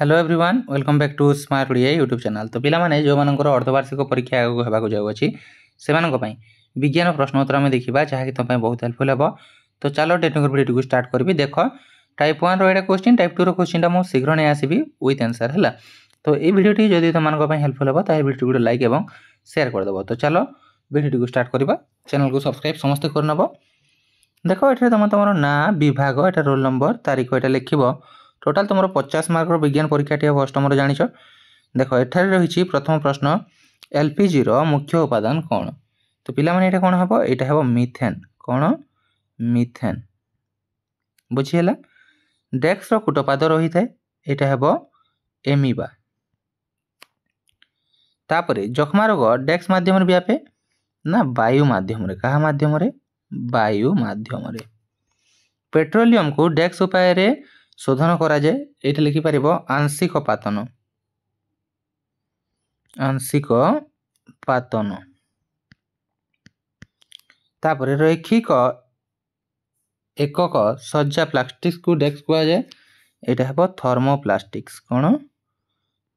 Hello everyone welcome back to smart Odia YouTube channel. तो पिलामाने जो मानकर अर्धवार्षिक परीक्षा आगक होबाक जाउअछि सेमानक पई विज्ञान प्रश्नोत्तर आम देखा जहाँकि तुम बहुत हेल्पफुल हे। तो चलो टेक्निकल वीडियो को स्टार्ट करी। देख टाइप 1 रो क्वेश्चन टाइप 2 रो क्वेश्चन मुझे शीघ्र नहीं आसबि विथ आंसर है। तो ये वीडियो जदि तुम हेल्पफुल हे तो वीडियो को लाइक और शेयर करदेव। तो चलो वीडियो को स्टार्ट करवा। चैनल को सब्सक्राइब समस्त करनब। देख ये तुम ना विभाग ये रोल नंबर तारीख ये लिख टोटाल तुम 50 मार्क विज्ञान परीक्षा हम अष्टम जान। देख एठार रही प्रथम प्रश्न एलपीजी रो मुख्य उपादान कौन। तो पिला माने कौन हम यहाँ हम मिथेन कौन मिथेन बुझीगला। डेक्स कूटपाद रही है यहाँ हम एमिबा। तापरे जख्मा रोग डेक्स माध्यम व्यापे ना वायु माध्यम क्या माध्यम वायु माध्यम। पेट्रोलियम को डेक्स उपाय रे शोधन करा जाए ये लिखिपर आंशिक पातन आंशिक पातन। तापर रैखिक एकक सज्जा प्लास्टिक्स को डेक्स कह जाए यहाँ हम थर्मोप्लास्टिक्स कौन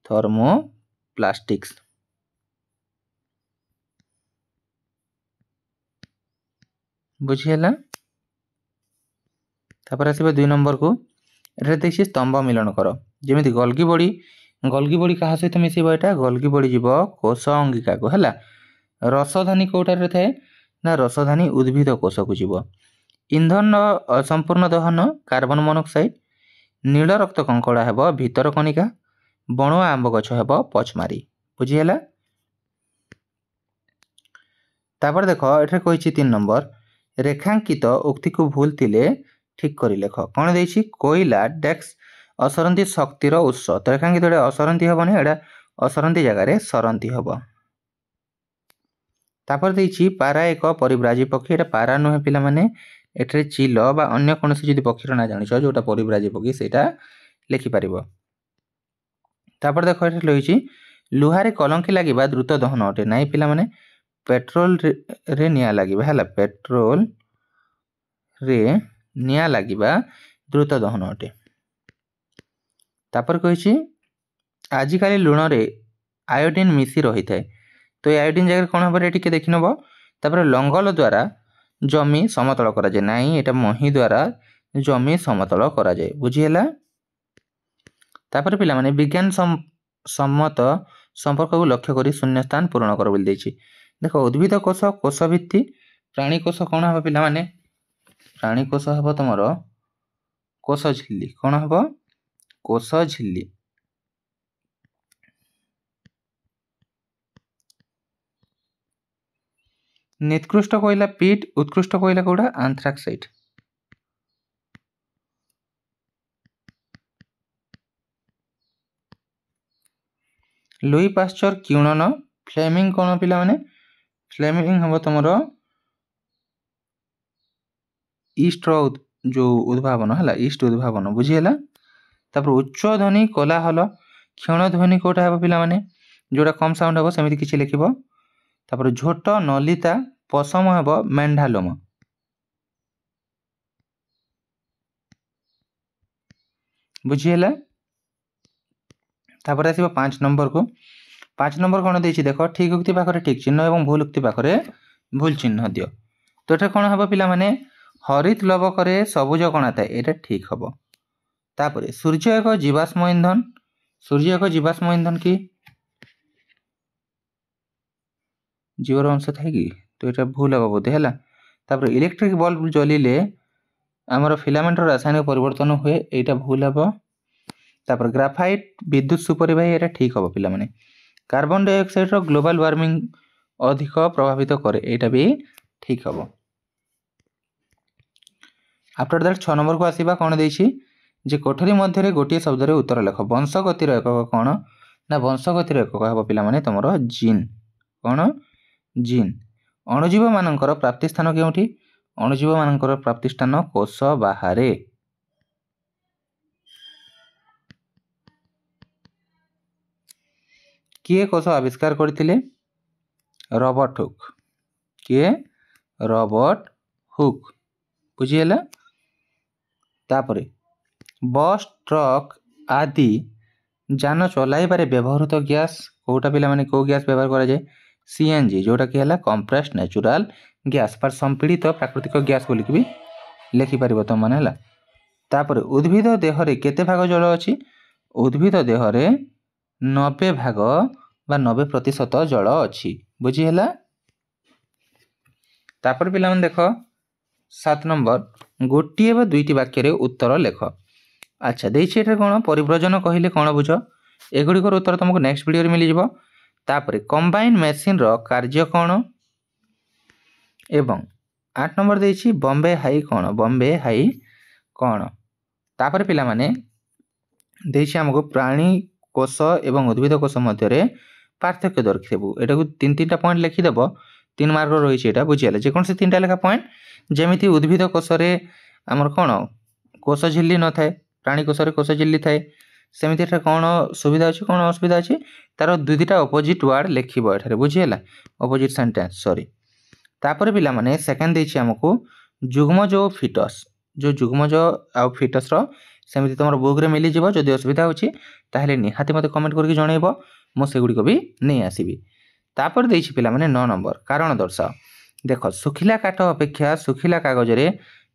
थर्मोप्लास्टिक्स। बुझीगला। तापर आसबे 2 नंबर को ये देखिए स्तंभ मिलन कर जमी गलगी बड़ी क्या सहित मिसेब यहाँ गलगी बड़ी जीव कोष अंगिका को है। रसधानी कौटार थाए ना रसधानी उद्भिद कोष को जीव। इंधन संपूर्ण दहन कार्बन मोनोक्साइड। नील रक्त कंकड़ा हेब भीतर कणिका। बणुआ आंब गछ हेब पचमारी। बुझीगला। तापर देख ये कही 3 नंबर रेखांकित उक्ति को भूल थिले ठीक कर लेख कौन देछि कोयला डेक्स असरंती शक्तिर उत्स। तो रेखांकित असरंती हेबनी एटा असरंती जगार सरंती हेब। तापर देछि पारा एक परिव्राजी पक्षी एटा पारा नुहे पिला माने एठरे चिल बा अन्य कोनोसी जदि पक्षीर ना जानिछ जोटा परिव्राजी पक्षी सेटा लिखि परिबो। तापर देखो एठे लइछि लुहारे कलंकी लागिबा द्रुत दहन अटे नाइ पिला माने पेट्रोल रे निया लागिबा हला पेट्रोल रे निया लागिबा द्रुत दहन अटे। तापर कहिछि आजिकाली लुण रे आयोडीन मिसी रही थाए। तो ये आयोडीन जगह कौन हम ये देखी नब। तापर लंगल द्वारा जमी समतल करा जाए नाई एटा मही द्वारा जमी समतल करा जाए। बुझीगला। तापर पिला माने विज्ञान सम्मत संपर्क को लक्ष्य करी शून्य स्थान पूर्ण कर बोली देछि। देखो उद्भिद कोष कोष भित्ति प्राणी कोष कौन हम पिला माने प्राणी कोष हम तुमर कोष झिल्ली कौन हम कोष झिल्ली। निकृष्ट कोयला पीट उत्कृष्ट कोयला कौड़ा आंथ्राक्साइड। लुई पास्चर क्यूणन फ्लेमिंग कौन पिला माने फ्लेमिंग हम तुमर ईस्ट जो उद्भावन है ईस्ट उद्भावन। बुझीगला। तापर उच्च ध्वनि कोलाहल क्षण ध्वनि कौटा हम पिला माने जोड़ा कम साउंड हम सेमती किछि लिखिबो। तापर झोट नलिता पशम हम मेंढालोम। बुझीगला। तापर आसीबो 5 नंबर को 5 नंबर कौन देछि देख ठीक उक्ति पाखरे ठीक चिन्ह एवं भूल उक्ति पाखरे भूल चिन्ह दियो। तो एटा कौन हम पिला माने हरित लवकरे सबुज कणा थाए एटा ठीक हम। तापर सूर्य एक जीवाश्म इंधन सूर्य एक जीवाश्म इंधन की जीवर अंश थाए कि तो ये भूल हम बोधे है। तापर इलेक्ट्रिक बल्ब जलिले आमर फिलामेंट रासायनिक परिवर्तन हुए यहाँ भूल हम। तापर ग्राफाइट विद्युत सुपरिवाही ये ठीक हम पिला माने। कार्बन डाइऑक्साइड रो ग्लोबल वार्मिंग अधिक प्रभावित करे यहाँ भी ठीक हम। आफ्टर दैट 6 नंबर को आसीबा कौन देछि जे कोठरी मध्य गोटे शब्द रे उत्तर लेख वंशगतिर एकक कौन ना वंशगतिर एकक हम पिला माने तुमर जीन कौन जीन। अणुजीव मानकर प्राप्ति स्थान केउठी अणुजीव मानकर प्राप्ति स्थान कोष बाहारे। किए कोष आविष्कार करथिले रॉबर्ट हुक किए रॉबर्ट हुक। बुझीगला। तापरे बस ट्रक आदि ଯାନ ଚଲାଇବାରେ ବ୍ୟବହୃତ ଗ୍ୟାସ୍ କୋଉଟା ପିଲାମାନେ କୋଉ ଗ୍ୟାସ୍ ବ୍ୟବହାର କରାଯାଏ CNG ଯୋଉଟାକି ହେଲା କମ୍ପ୍ରେସ୍ଡ ନ୍ୟାଚୁରାଲ ଗ୍ୟାସ୍ ବା ସମ୍ପୀଡ଼ିତ ପ୍ରାକୃତିକ ଗ୍ୟାସ୍ ବୋଲିକି ବି ଲେଖିପାରିବ ତମମାନେ ହେଲା। ତାପରେ ଉଦ୍ଭିଦ ଦେହରେ କେତେ ଭାଗ ଜଳ ଅଛି ଉଦ୍ଭିଦ ଦେହରେ 90 ଭାଗ ବା 90% ଜଳ ଅଛି ବୁଝି ହେଲା। ତାପରେ ପିଲାମାନେ ଦେଖ 7 ନମ୍ବର ଗୋଟିଏ ବା ଦୁଇଟି ବାକ୍ୟରେ ଉତ୍ତର ଲେଖ। ଆଚ୍ଛା ଦେଇଛି ଏଠାରେ କ'ଣ ପରିବ୍ରଜନ କହିଲେ କ'ଣ ବୁଝ ଏଗୁଡ଼ିକର ଉତ୍ତର ତୁମକୁ ନେକ୍ସଟ ଭିଡ଼ିଓରେ ମିଳିଯିବ। ତାପରେ କମ୍ବାଇନ୍ ମେସିନ୍ର କାର୍ଯ୍ୟ କ'ଣ ଏବଂ 8 ନମ୍ବର ଦେଇଛି ବମ୍ବେ ହାଇ କ'ଣ। ତାପରେ ପିଲାମାନେ ଦେଇଛି ଆମକୁ ପ୍ରାଣୀ କୋଷ ଏବଂ ଉଦ୍ଭିଦ କୋଷ ମଧ୍ୟରେ ପାର୍ଥକ୍ୟ ଦର୍ଶାଇବୁ ଏଟାକୁ 3ଟା ପଏଣ୍ଟ ଲେଖିଦେବ 3 ମାର୍କର ରହିଛି ଏଟା ବୁଝିଗଲା ଯେକୌଣସି 3ଟା ଲେଖା ପଏଣ୍ଟ ଯେମିତି ଉଦ୍ଭିଦ କୋଷରେ ଆମର କ'ଣ କୋଷ ଝିଲ୍ଲି ନଥାଏ ପ୍ରାଣୀ କୋଷରେ କୋଷ ଝିଲ୍ଲି ଥାଏ ସେମିତି ଏଠାରେ କ'ଣ ସୁବିଧା ଅଛି କ'ଣ ଅସୁବିଧା ଅଛି ତାର ଦୁଇଟା ଅପୋଜିଟ୍ ୱାର୍ଡ ଲେଖିବ ଏଠାରେ ବୁଝିଗଲା ଅପୋଜିଟ୍ ସେଣ୍ଟେନ୍ସ ସରି। ତାପରେ ପିଲାମାନେ ସେକେଣ୍ଡ ଦେଇଛି ଆମକୁ ଯୁଗ୍ମଜ ଓ ଫିଟସ୍ ଯେଉଁ ଯୁଗ୍ମଜ ଆଉ ଫିଟସ୍ର ସେମିତି ତୁମର ବୁକ୍ରେ ମିଳିଯିବ ଯଦି ଅସୁବିଧା ହେଉଛି ତାହେଲେ ନିହାତି ମୋତେ କମେଣ୍ଟ କରିକି ଜଣାଇବ ମୁଁ ସେଗୁଡ଼ିକ ବି ନେଇ ଆସିବି। ତାପରେ ଦେଇଛି ପିଲାମାନେ 9 ନମ୍ବର କାରଣ ଦର୍ଶାଅ ଦେଖ ଶୁଖିଲା କାଠ ଅପେକ୍ଷା ଶୁଖିଲା କାଗଜରେ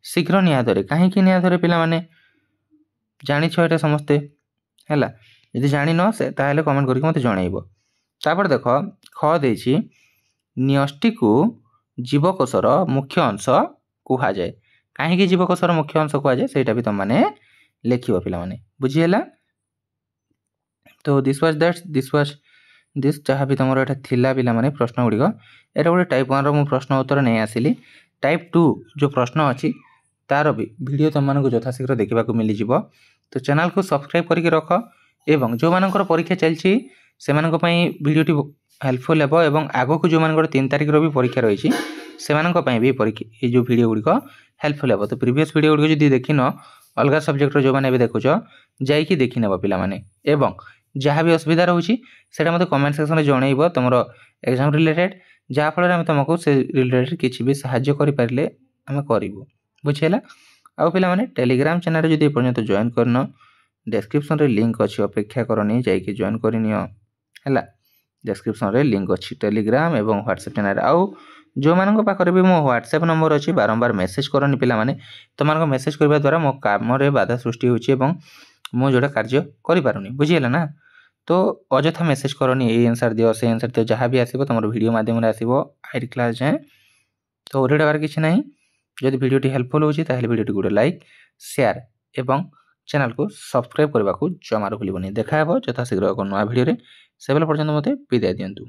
ଶୀଘ୍ର ନିଆଁ ଧରେ କାହିଁକି ନିଆଁ ଧରେ ପିଲାମାନେ ଜାଣିଛ ଏଇଟା ସମସ୍ତେ ହେଲା ଯଦି ଜାଣିନ ତାହେଲେ କମେଣ୍ଟ କରିକି ମୋତେ ଜଣାଇବ। ତାପରେ ଦେଖ ଖ ଦେଇଛି ନ୍ୟଷ୍ଟିକୁ ଜୀବକୋଷର ମୁଖ୍ୟ ଅଂଶ କୁହାଯାଏ କାହିଁକି ଜୀବକୋଷର ମୁଖ୍ୟ ଅଂଶ କୁହାଯାଏ ସେଇଟା ବି ତୁମମାନେ ଲେଖିବ ପିଲାମାନେ ବୁଝିହେଲା। ତ ଦିସ୍ ଯାହା ବି ତୁମର ଏଟା ଥିଲା ପିଲାମାନେ ପ୍ରଶ୍ନ ଗୁଡ଼ିକ ଏଇଟା ଗୋଟେ ଟାଇପ୍ 1ର ମୁଁ ପ୍ରଶ୍ନ ଉତ୍ତର ନେଇ ଆସିଲି। ଟାଇପ୍ 2 ଯେଉଁ ପ୍ରଶ୍ନ ଅଛି ତାର ବି ଭିଡ଼ିଓ ତୁମମାନଙ୍କୁ ଯଥାଶୀଘ୍ର ଦେଖିବାକୁ ମିଳିଯିବ। ତ ଚ୍ୟାନେଲକୁ ସବସ୍କ୍ରାଇବ୍ କରିକି ରଖ ଏବଂ ଯେଉଁମାନଙ୍କର ପରୀକ୍ଷା ଚାଲିଛି ସେମାନଙ୍କ ପାଇଁ ଭିଡ଼ିଓଟି ହେଲ୍ପଫୁଲ୍ ହେବ ଏବଂ ଆଗକୁ ଯେଉଁମାନଙ୍କର 3 ତାରିଖର ବି ପରୀକ୍ଷା ରହିଛି ସେମାନଙ୍କ ପାଇଁ ବି ଏ ଯେଉଁ ଭିଡ଼ିଓ ଗୁଡ଼ିକ ହେଲ୍ପଫୁଲ୍ ହେବ। ତ ପ୍ରିଭିୟସ୍ ଭିଡ଼ିଓ ଗୁଡ଼ିକ ଯଦି ଦେଖିନ ଅଲଗା ସବଜେକ୍ଟର ଯେଉଁମାନେ ଏବେ ଦେଖୁଛ ଯାଇକି ଦେଖିନେବ ପିଲାମାନେ ଏବଂ ଯାହା ବି ଅସୁବିଧା ରହୁଛି ସେଇଟା ମୋତେ କମେଣ୍ଟ ସେକ୍ସନରେ ଜଣାଇବ ତୁମର ଏକ୍ଜାମ୍ ରିଲେଟେଡ଼୍ ଯାହାଫଳରେ ଆମେ ତୁମକୁ ସେ ରିଲେଟେଡ଼୍ କିଛି ବି ସାହାଯ୍ୟ କରିପାରିଲେ ଆମେ କରିବୁ ବୁଝିହେଲା। ଆଉ ପିଲାମାନେ ଟେଲିଗ୍ରାମ ଚ୍ୟାନେଲରେ ଯଦି ଏପର୍ଯ୍ୟନ୍ତ ଜଏନ୍ କରିନ ଡେସ୍କ୍ରିପ୍ସନରେ ଲିଙ୍କ୍ ଅଛି ଅପେକ୍ଷା କରନି ଯାଇକି ଜଏନ୍ କରିନିଅ ହେଲା ଡେସ୍କ୍ରିପ୍ସନରେ ଲିଙ୍କ୍ ଅଛି ଟେଲିଗ୍ରାମ ଏବଂ ହ୍ୱାଟ୍ସଆପ୍ ଚ୍ୟାନେଲ। ଆଉ ଯେଉଁମାନଙ୍କ ପାଖରେ ବି ମୋ ହ୍ୱାଟ୍ସଆପ୍ ନମ୍ବର ଅଛି ବାରମ୍ବାର ମେସେଜ୍ କରନି ପିଲାମାନେ ତୁମମାନଙ୍କ ମେସେଜ୍ କରିବା ଦ୍ୱାରା ମୋ କାମରେ ବାଧା ସୃଷ୍ଟି ହେଉଛି ଏବଂ ମୁଁ ଯେଉଁଟା କାର୍ଯ୍ୟ କରିପାରୁନି ବୁଝିହେଲା ନା। ତ ଅଯଥା ମେସେଜ୍ କରନି ଏଇ ଆନ୍ସର୍ ଦିଅ ସେଇ ଆନ୍ସର୍ ଦିଅ ଯାହା ବି ଆସିବ ତୁମର ଭିଡ଼ିଓ ମାଧ୍ୟମରେ ଆସିବ ହାଇଟ୍ କ୍ଲାସ୍ ଯାଏଁ ତ ଓରିଡ଼ ହେବାର କିଛି ନାହିଁ। ଯଦି ଭିଡ଼ିଓଟି ହେଲ୍ପଫୁଲ୍ ହେଉଛି ତାହେଲେ ଭିଡ଼ିଓଟି ଗୋଟେ ଲାଇକ୍ ସେୟାର ଏବଂ ଚ୍ୟାନେଲକୁ ସବସ୍କ୍ରାଇବ୍ କରିବାକୁ ଜମାରୁ ଭୁଲିବନି। ଦେଖା ହେବ ଯଥାଶୀଘ୍ର ଏକ ନୂଆ ଭିଡ଼ିଓରେ ସେବେଳ ପର୍ଯ୍ୟନ୍ତ ମୋତେ ବିଦାୟ ଦିଅନ୍ତୁ।